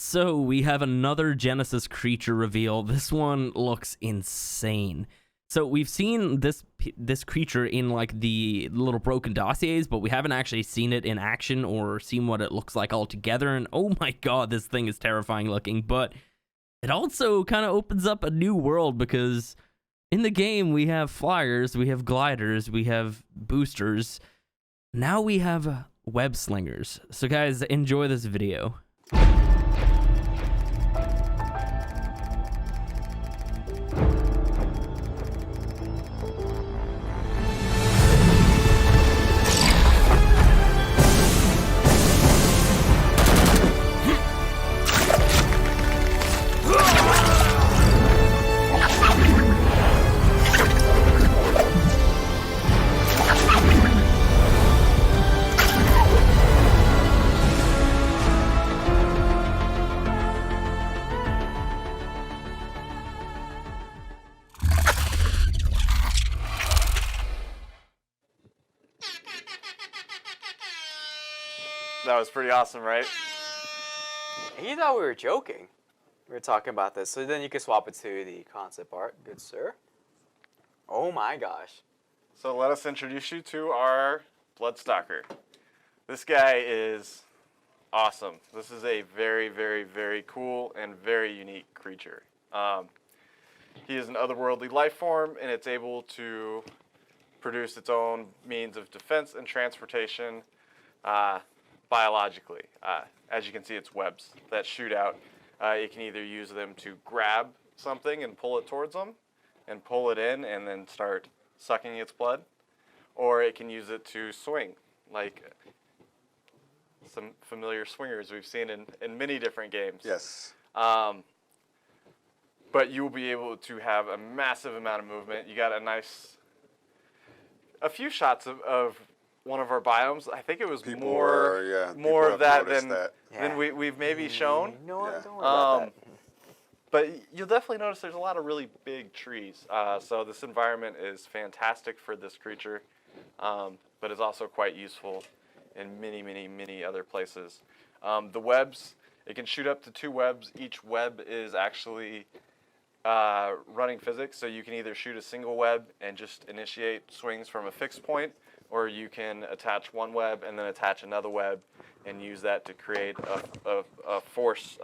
So we have another Genesis creature reveal. This one looks insane. So we've seen this creature in like the little broken dossiers, but we haven't actually seen it in action or seen what it looks like altogether. And oh my god, this thing is terrifying looking. But it also kind of opens up a new world, because in the game we have flyers, we have gliders, we have boosters. Now we have web slingers. So guys, enjoy this video. That was pretty awesome, right? He thought we were joking. We were talking about this. So then you can swap it to the concept art. Good sir. Oh my gosh. So let us introduce you to our Bloodstalker. This guy is awesome. This is a very, very, very cool and very unique creature. He is an otherworldly life form, and it's able to produce its own means of defense and transportation biologically. As you can see, it's webs that shoot out. It can either use them to grab something and pull it towards them and pull it in and then start sucking its blood, or it can use it to swing, like some familiar swingers we've seen in many different games. Yes. But you will be able to have a massive amount of movement. You got a few shots of one of our biomes. I think it was more of that than we've maybe shown. No, don't worry about that. But you'll definitely notice there's a lot of really big trees. So this environment is fantastic for this creature, but is also quite useful in many, many, many other places. The webs, it can shoot up to 2 webs. Each web is actually running physics, so you can either shoot a single web and just initiate swings from a fixed point, or you can attach one web and then attach another web and use that to create a force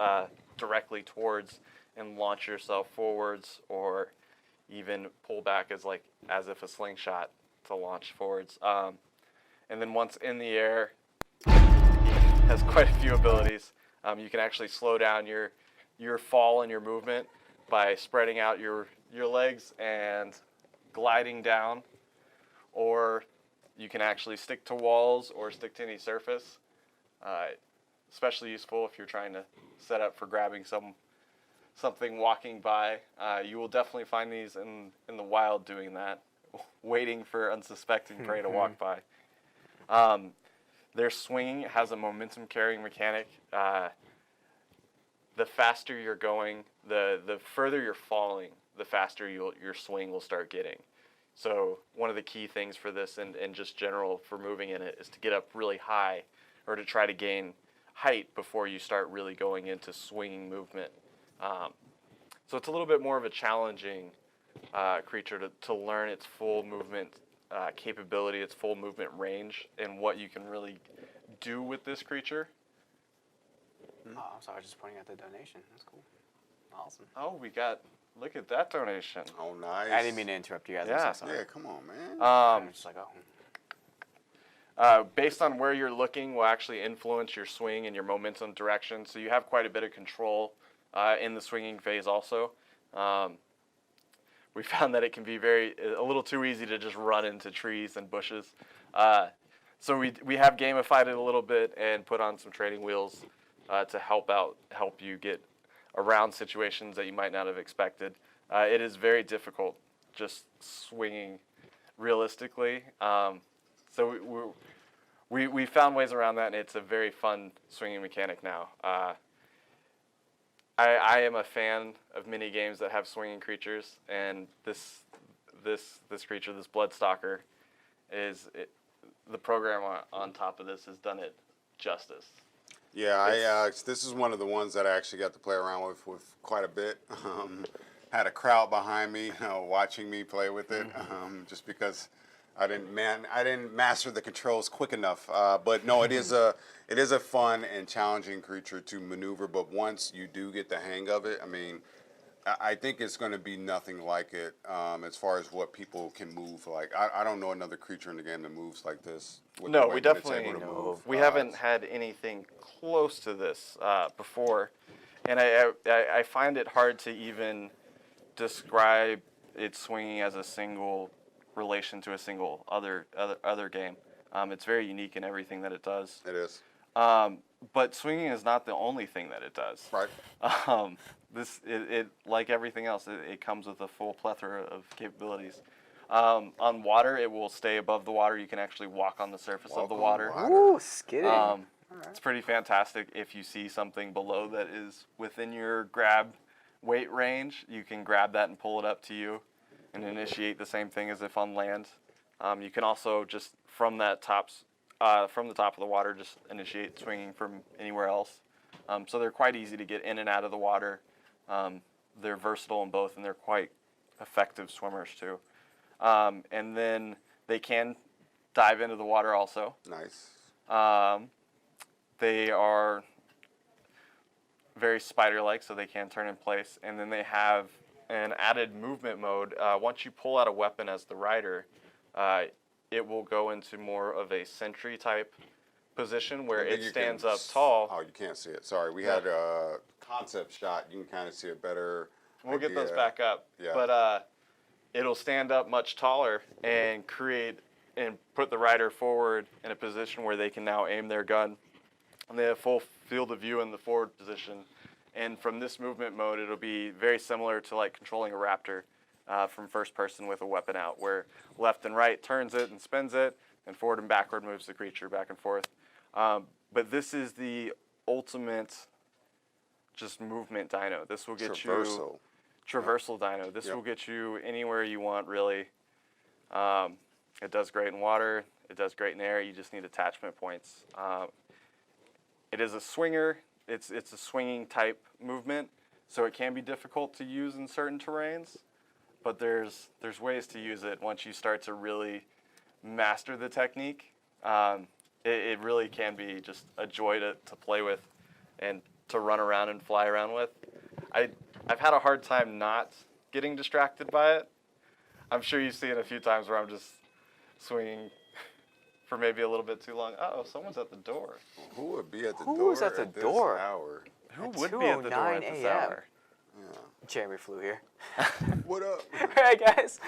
directly towards and launch yourself forwards, or even pull back as if a slingshot to launch forwards. And then once in the air, he has quite a few abilities. You can actually slow down your fall and your movement by spreading out your legs and gliding down, or you can actually stick to walls or stick to any surface. Especially useful if you're trying to set up for grabbing something walking by. You will definitely find these in the wild doing that, waiting for unsuspecting prey to walk by. Their swinging has a momentum carrying mechanic. The faster you're going, the further you're falling, the faster your swing will start getting. So one of the key things for this and just general for moving in it is to get up really high, or to try to gain height before you start really going into swinging movement. So it's a little bit more of a challenging creature to learn its full movement capability, its full movement range, and what you can really do with this creature. Oh, I'm sorry, I was just pointing out the donation. That's cool. Awesome. Oh, look at that donation. Oh, nice. I didn't mean to interrupt you guys. Yeah. I'm so sorry. Yeah, come on, man. I'm just like, oh. Based on where you're looking will actually influence your swing and your momentum direction, so you have quite a bit of control in the swinging phase also. We found that it can be a little too easy to just run into trees and bushes. So we have gamified it a little bit and put on some training wheels to help you get around situations that you might not have expected. It is very difficult just swinging realistically. So we found ways around that, and it's a very fun swinging mechanic now. I am a fan of mini games that have swinging creatures, and this creature, this Bloodstalker, the program on top of this has done it justice. Yeah, this is one of the ones that I actually got to play around with quite a bit. Had a crowd behind me watching me play with it, just because I didn't master the controls quick enough. But no, it is a fun and challenging creature to maneuver. But once you do get the hang of it, I mean, I think it's going to be nothing like it as far as what people can move. Like I don't know another creature in the game that moves like this. With the No, way we that it's definitely able to move. we haven't had anything close to this before, and I find it hard to even describe its swinging as a single relation to a single other game. It's very unique in everything that it does. It is. But swinging is not the only thing that it does. Right. It like everything else, it comes with a full plethora of capabilities. On water, it will stay above the water. You can actually walk on the surface of the water. Ooh, skidding. It's pretty fantastic. If you see something below that is within your grab weight range, you can grab that and pull it up to you and initiate the same thing as if on land. You can also just from the top of the water, just initiate swinging from anywhere else. So they're quite easy to get in and out of the water. They're versatile in both, and they're quite effective swimmers too. And then they can dive into the water also. Nice. They are very spider-like, so they can turn in place. And then they have an added movement mode. Once you pull out a weapon as the rider, it will go into more of a sentry type position where it stands up tall. Oh, you can't see it. Sorry, we had a concept shot. You can kind of see it better. We'll get those back up. Yeah. But it'll stand up much taller and put the rider forward in a position where they can now aim their gun. And they have full field of view in the forward position. And from this movement mode, it'll be very similar to like controlling a raptor from first person with a weapon out, where left and right turns it and spins it, and forward and backward moves the creature back and forth. But this is the ultimate just movement dino. This will get traversal dino. This will get you anywhere you want, really. It does great in water. It does great in air. You just need attachment points. It is a swinger. It's a swinging type movement, so it can be difficult to use in certain terrains. But there's ways to use it once you start to really master the technique. It really can be just a joy to play with and to run around and fly around with. I've had a hard time not getting distracted by it. I'm sure you've seen a few times where I'm just swinging for maybe a little bit too long. Uh-oh, someone's at the door. Who would be at the Who door was at the this door? hour? Who would be at the door at this hour? Yeah. Jeremy flew here. What up? All right, guys.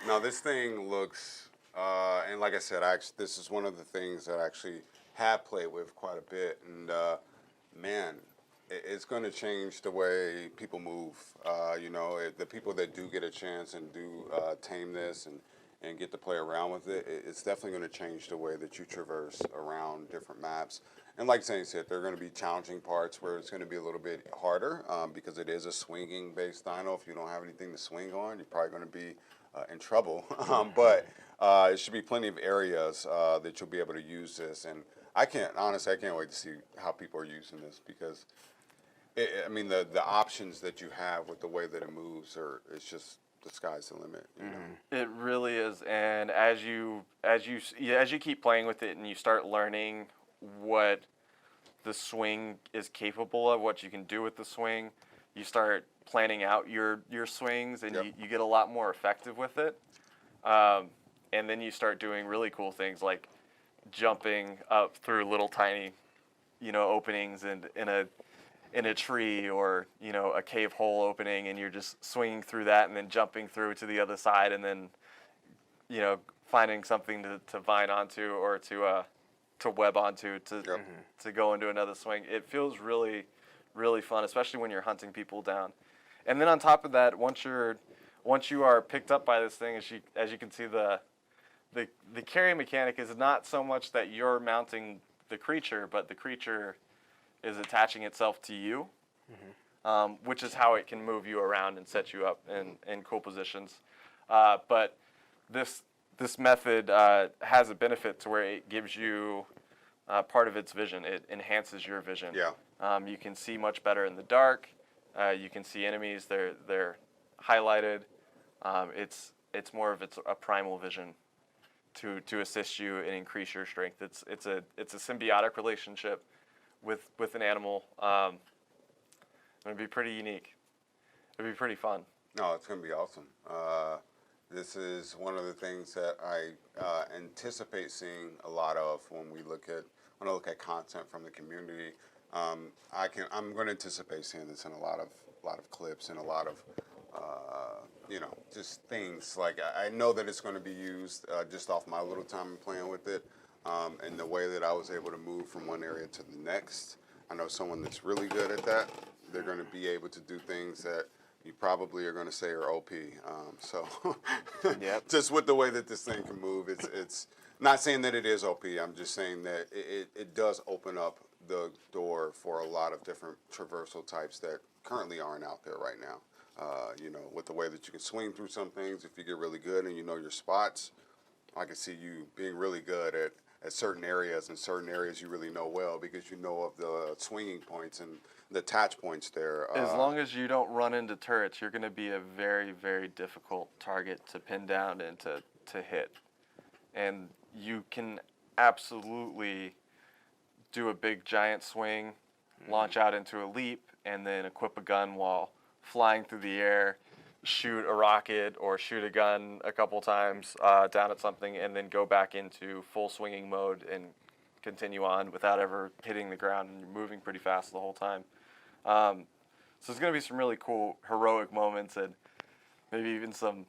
Now this thing looks, and like I said, this is one of the things that I actually have played with quite a bit, and man, it's going to change the way people move. The people that do get a chance and do tame this and get to play around with it, it's definitely going to change the way that you traverse around different maps. And like Zane said, there are going to be challenging parts where it's going to be a little bit harder because it is a swinging-based dino. If you don't have anything to swing on, you're probably going to be in trouble. But it should be plenty of areas that you'll be able to use this. And I can't wait to see how people are using this because, the options that you have with the way that it moves it's just the sky's the limit. You know? It really is, and as you keep playing with it and you start learning what the swing is capable of, what you can do with the swing, you start planning out your swings, and you get a lot more effective with it. And then you start doing really cool things like jumping up through little tiny, openings in a tree or a cave hole opening, and you're just swinging through that and then jumping through to the other side, and then finding something to vine onto or to web onto to go into another swing. It feels really, really fun, especially when you're hunting people down. And then on top of that, once you are picked up by this thing, as you can see, the carry mechanic is not so much that you're mounting the creature, but the creature is attaching itself to you, which is how it can move you around and set you up in cool positions. But this method has a benefit to where it gives you part of its vision. It enhances your vision. Yeah. You can see much better in the dark. You can see enemies. They're highlighted. It's more of a primal vision to assist you and increase your strength. It's a symbiotic relationship with an animal. It'd be pretty unique. It'd be pretty fun. No, it's going to be awesome. This is one of the things that I anticipate seeing a lot of when I look at content from the community. I'm going to anticipate seeing this in a lot of clips and a lot of just things. Like I know that it's going to be used just off my little time playing with it, and the way that I was able to move from one area to the next. I know someone that's really good at that. They're going to be able to do things that you probably are going to say are OP. So Yep. just with the way that this thing can move, it's not saying that it is OP. I'm just saying that it does open up the door for a lot of different traversal types that currently aren't out there right now. With the way that you can swing through some things, if you get really good and you know your spots, I can see you being really good at certain areas, and certain areas you really know well because you know of the swinging points and the attach points there. As long as you don't run into turrets, you're going to be a very, very difficult target to pin down and to hit. And you can absolutely do a big giant swing, launch out into a leap, and then equip a gun while flying through the air, shoot a rocket or shoot a gun a couple times down at something, and then go back into full swinging mode and continue on without ever hitting the ground, and you're moving pretty fast the whole time. So there's going to be some really cool heroic moments, and maybe even some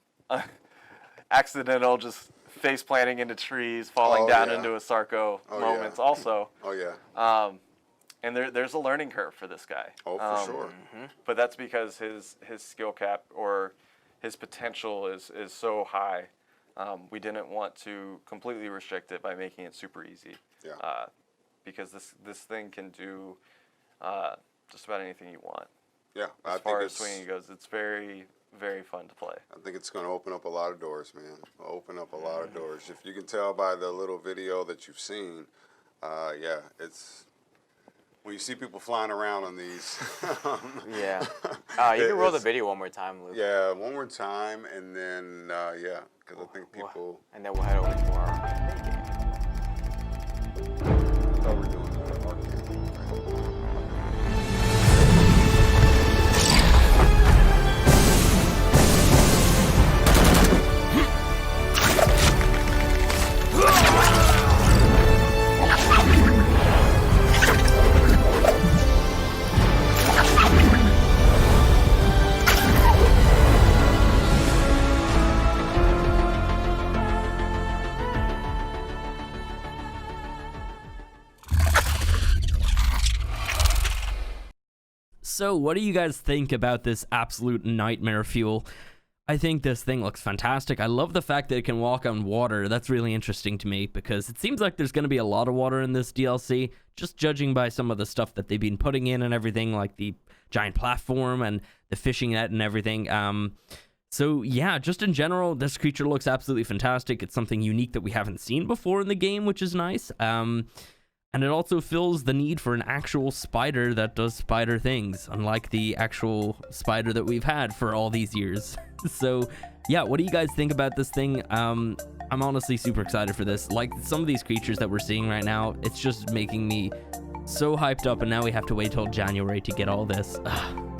accidental just face planting into trees, falling down into a Sarco moments also. Oh yeah. And there's a learning curve for this guy. Oh, for sure. But that's because his skill cap or his potential is so high. We didn't want to completely restrict it by making it super easy. Yeah. Because this thing can do just about anything you want. Yeah. As far as swinging goes, it's very, very fun to play. I think it's going to open up a lot of doors, man. Open up a lot of doors. If you can tell by the little video that you've seen, yeah, it's... When you see people flying around on these. Yeah. You can roll the video one more time, Luke. Yeah, one more time, and then, yeah, because I think people... And then we'll head over to our main game. I thought we were doing the arcade. So what do you guys think about this absolute nightmare fuel? I think this thing looks fantastic. I love the fact that it can walk on water. That's really interesting to me because it seems like there's going to be a lot of water in this DLC, just judging by some of the stuff that they've been putting in and everything, like the giant platform and the fishing net and everything. So yeah, just in general, this creature looks absolutely fantastic. It's something unique that we haven't seen before in the game, which is nice. And it also fills the need for an actual spider that does spider things, unlike the actual spider that we've had for all these years. So yeah, what do you guys think about this thing? I'm honestly super excited for this. Like some of these creatures that we're seeing right now, it's just making me so hyped up, and now we have to wait till January to get all this.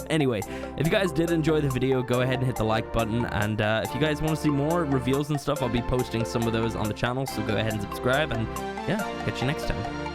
Anyway, if you guys did enjoy the video, go ahead and hit the like button, and if you guys want to see more reveals and stuff, I'll be posting some of those on the channel, so go ahead and subscribe, and yeah, catch you next time.